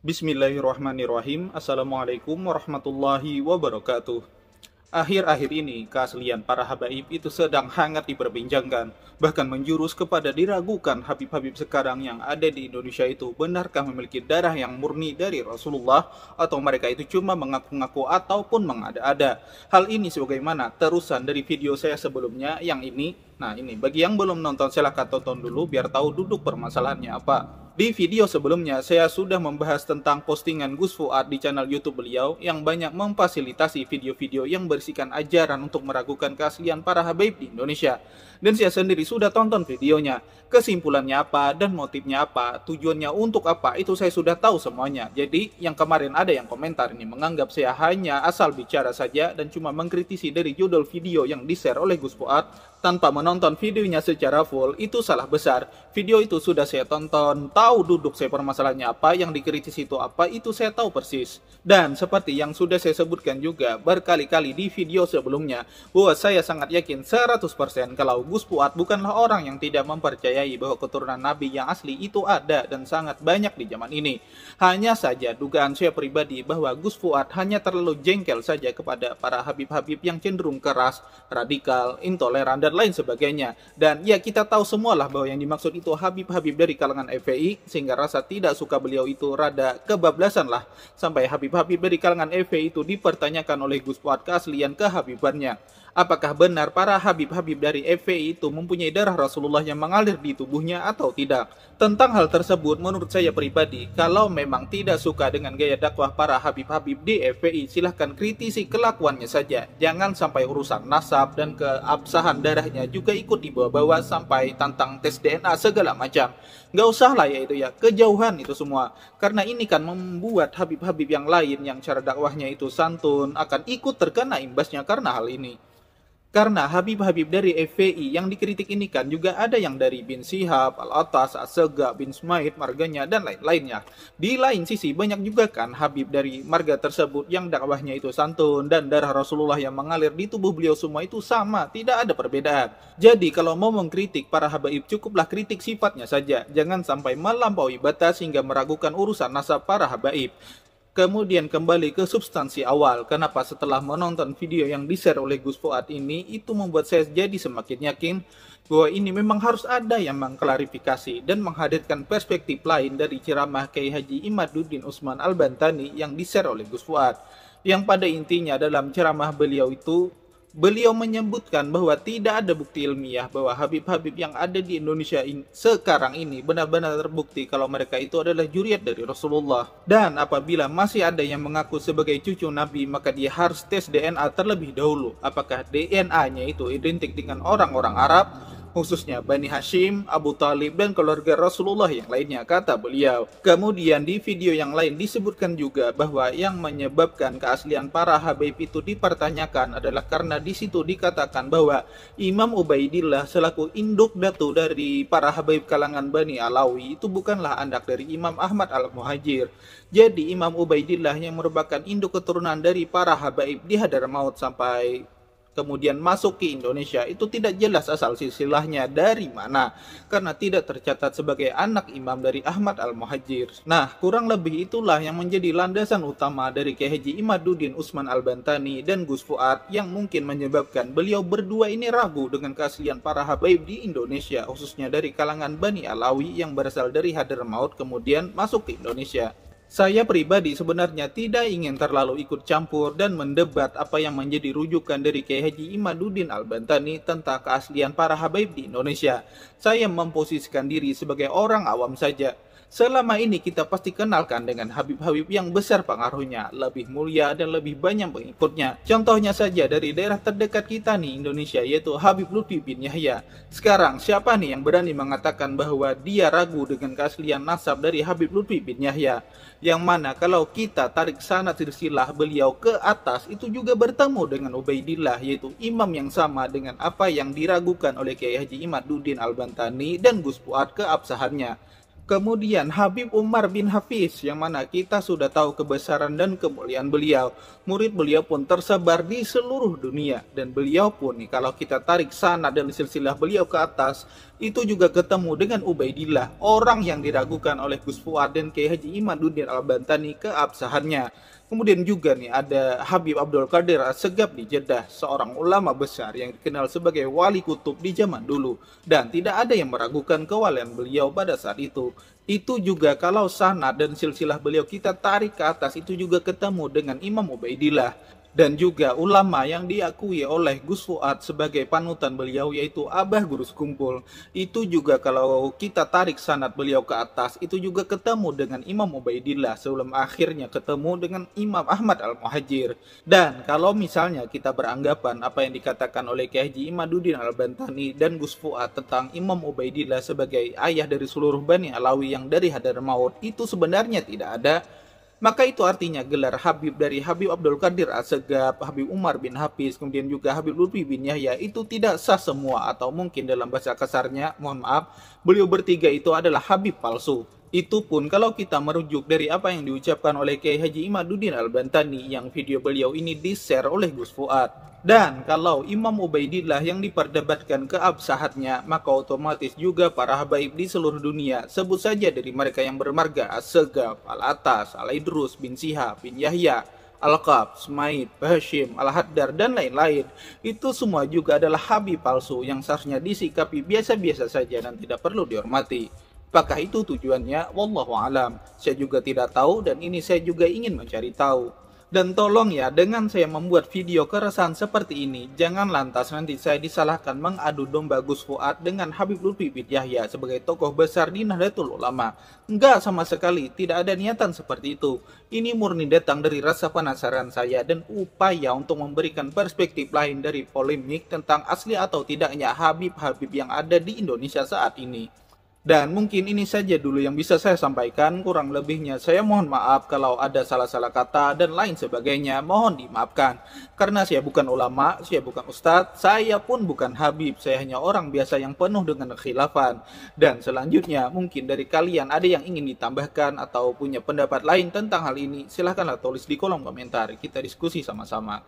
Bismillahirrahmanirrahim. Assalamualaikum warahmatullahi wabarakatuh. Akhir-akhir ini, keaslian para habaib itu sedang hangat diperbincangkan, bahkan menjurus kepada diragukan habib-habib sekarang yang ada di Indonesia itu benarkah memiliki darah yang murni dari Rasulullah, atau mereka itu cuma mengaku-ngaku ataupun mengada-ada. Hal ini sebagaimana terusan dari video saya sebelumnya yang ini. Nah ini, bagi yang belum nonton silahkan tonton dulu biar tahu duduk permasalahannya apa. Di video sebelumnya, saya sudah membahas tentang postingan Gus Fuad di channel YouTube beliau yang banyak memfasilitasi video-video yang berisikan ajaran untuk meragukan keaslian para habaib di Indonesia. Dan saya sendiri sudah tonton videonya. Kesimpulannya apa dan motifnya apa, tujuannya untuk apa, itu saya sudah tahu semuanya. Jadi, yang kemarin ada yang komentar ini menganggap saya hanya asal bicara saja dan cuma mengkritisi dari judul video yang di-share oleh Gus Fuad tanpa menonton videonya secara full, itu salah besar. Video itu sudah saya tonton, tahu duduk saya permasalahannya apa, yang dikritisi itu apa, itu saya tahu persis. Dan seperti yang sudah saya sebutkan juga berkali-kali di video sebelumnya, bahwa saya sangat yakin 100% kalau Gus Fuad bukanlah orang yang tidak mempercayai bahwa keturunan Nabi yang asli itu ada dan sangat banyak di zaman ini. Hanya saja dugaan saya pribadi bahwa Gus Fuad hanya terlalu jengkel saja kepada para habib-habib yang cenderung keras, radikal, intoleran, dan lain sebagainya. Dan ya kita tahu semualah bahwa yang dimaksud itu habib-habib dari kalangan FPI, sehingga rasa tidak suka beliau itu rada kebablasan lah, sampai habib-habib dari kalangan FPI itu dipertanyakan oleh Gus Fuad keaslian kehabibannya. Apakah benar para habib-habib dari FPI itu mempunyai darah Rasulullah yang mengalir di tubuhnya atau tidak? Tentang hal tersebut, menurut saya pribadi, kalau memang tidak suka dengan gaya dakwah para habib-habib di FPI, silahkan kritisi kelakuannya saja. Jangan sampai urusan nasab dan keabsahan darahnya juga ikut dibawa-bawa sampai tantang tes DNA segala macam. Nggak usah lah ya itu ya, kejauhan itu semua. Karena ini kan membuat habib-habib yang lain yang cara dakwahnya itu santun akan ikut terkena imbasnya karena hal ini. Karena habib-habib dari FPI yang dikritik ini kan juga ada yang dari bin Syihab, Al-Attas, As-Segaf, bin Sumaid, marganya, dan lain-lainnya. Di lain sisi banyak juga kan habib dari marga tersebut yang dakwahnya itu santun dan darah Rasulullah yang mengalir di tubuh beliau semua itu sama, tidak ada perbedaan. Jadi kalau mau mengkritik para habaib cukuplah kritik sifatnya saja, jangan sampai melampaui batas hingga meragukan urusan nasab para habaib. Kemudian kembali ke substansi awal, kenapa setelah menonton video yang di-share oleh Gus Fuad ini, itu membuat saya jadi semakin yakin bahwa ini memang harus ada yang mengklarifikasi dan menghadirkan perspektif lain dari ceramah Kiai Haji Imaduddin Utsman Al-Bantani yang di-share oleh Gus Fuad. Yang pada intinya dalam ceramah beliau itu, beliau menyebutkan bahwa tidak ada bukti ilmiah bahwa habib-habib yang ada di Indonesia sekarang ini benar-benar terbukti kalau mereka itu adalah juriat dari Rasulullah. Dan apabila masih ada yang mengaku sebagai cucu Nabi, maka dia harus tes DNA terlebih dahulu. Apakah DNA-nya itu identik dengan orang-orang Arab, khususnya Bani Hashim, Abu Talib, dan keluarga Rasulullah yang lainnya, kata beliau. Kemudian di video yang lain disebutkan juga bahwa yang menyebabkan keaslian para habaib itu dipertanyakan adalah karena di situ dikatakan bahwa Imam Ubaidillah selaku induk datu dari para habaib kalangan Bani Alawi itu bukanlah anak dari Imam Ahmad Al-Muhajir. Jadi Imam Ubaidillah yang merupakan induk keturunan dari para habaib di Hadramaut sampai kemudian masuk ke Indonesia itu tidak jelas asal silsilahnya dari mana, karena tidak tercatat sebagai anak imam dari Ahmad Al-Muhajir. Nah, kurang lebih itulah yang menjadi landasan utama dari Kiai Haji Imaduddin Utsman Al-Bantani dan Gus Fuad yang mungkin menyebabkan beliau berdua ini ragu dengan keaslian para habaib di Indonesia, khususnya dari kalangan Bani Alawi yang berasal dari Hadramaut kemudian masuk ke Indonesia. Saya pribadi sebenarnya tidak ingin terlalu ikut campur dan mendebat apa yang menjadi rujukan dari Kiai Haji Imaduddin Al-Bantani tentang keaslian para habaib di Indonesia. Saya memposisikan diri sebagai orang awam saja. Selama ini kita pasti kenalkan dengan habib-habib yang besar pengaruhnya, lebih mulia dan lebih banyak pengikutnya. Contohnya saja dari daerah terdekat kita nih Indonesia, yaitu Habib Lutfi bin Yahya. Sekarang siapa nih yang berani mengatakan bahwa dia ragu dengan keaslian nasab dari Habib Lutfi bin Yahya? Yang mana kalau kita tarik sanad silsilah beliau ke atas, itu juga bertemu dengan Ubaidillah, yaitu imam yang sama dengan apa yang diragukan oleh Kiai Haji Imaduddin Al-Bantani dan Gus Fuad keabsahannya. Kemudian Habib Umar bin Hafiz, yang mana kita sudah tahu kebesaran dan kemuliaan beliau. Murid beliau pun tersebar di seluruh dunia. Dan beliau pun nih, kalau kita tarik sanad dan silsilah beliau ke atas, itu juga ketemu dengan Ubaidillah, orang yang diragukan oleh Gus Fuad dan Kiai Haji Imaduddin Al-Bantani keabsahannya. Kemudian juga nih ada Habib Abdul Qadir As-Segaf di Jeddah, seorang ulama besar yang dikenal sebagai wali kutub di zaman dulu. Dan tidak ada yang meragukan kewalian beliau pada saat itu. Itu juga kalau sanad dan silsilah beliau kita tarik ke atas, itu juga ketemu dengan Imam Ubaidillah. Dan juga ulama yang diakui oleh Gus Fuad sebagai panutan beliau, yaitu Abah Gurus Kumpul. Itu juga kalau kita tarik sanad beliau ke atas, itu juga ketemu dengan Imam Ubaidillah sebelum akhirnya ketemu dengan Imam Ahmad Al-Muhajir. Dan kalau misalnya kita beranggapan apa yang dikatakan oleh Kiai Haji Imaduddin Al-Bantani dan Gus Fuad tentang Imam Ubaidillah sebagai ayah dari seluruh Bani Alawi yang dari Hadramaut, itu sebenarnya tidak ada, maka itu artinya gelar Habib dari Habib Abdul Qadir As-Segaf, Habib Umar bin Hafiz, kemudian juga Habib Lutfi bin Yahya, itu tidak sah semua, atau mungkin dalam bahasa kasarnya, mohon maaf, beliau bertiga itu adalah Habib palsu. Itu pun kalau kita merujuk dari apa yang diucapkan oleh Kiai Haji Imaduddin Al-Bantani yang video beliau ini di-share oleh Gus Fuad. Dan kalau Imam Ubaidillah yang diperdebatkan keabsahannya, maka otomatis juga para habaib di seluruh dunia, sebut saja dari mereka yang bermarga As-Segaf, Al-Atas, Al-Idrus bin Syihab bin Yahya, Al-Qab, Smaid, Hashim, Al-Haddar, dan lain-lain, itu semua juga adalah habib palsu yang seharusnya disikapi biasa-biasa saja dan tidak perlu dihormati. Apakah itu tujuannya? Wallahu alam. Saya juga tidak tahu, dan ini saya juga ingin mencari tahu. Dan tolong ya, dengan saya membuat video keresahan seperti ini, jangan lantas nanti saya disalahkan mengadu domba Gus Fuad dengan Habib Lutfi bin Yahya sebagai tokoh besar di Nahdlatul Ulama. Enggak, sama sekali, tidak ada niatan seperti itu. Ini murni datang dari rasa penasaran saya dan upaya untuk memberikan perspektif lain dari polemik tentang asli atau tidaknya Habib-Habib yang ada di Indonesia saat ini. Dan mungkin ini saja dulu yang bisa saya sampaikan, kurang lebihnya saya mohon maaf kalau ada salah-salah kata dan lain sebagainya, mohon dimaafkan. Karena saya bukan ulama, saya bukan ustadz, saya pun bukan habib, saya hanya orang biasa yang penuh dengan kekhilafan. Dan selanjutnya mungkin dari kalian ada yang ingin ditambahkan atau punya pendapat lain tentang hal ini, silahkanlah tulis di kolom komentar, kita diskusi sama-sama.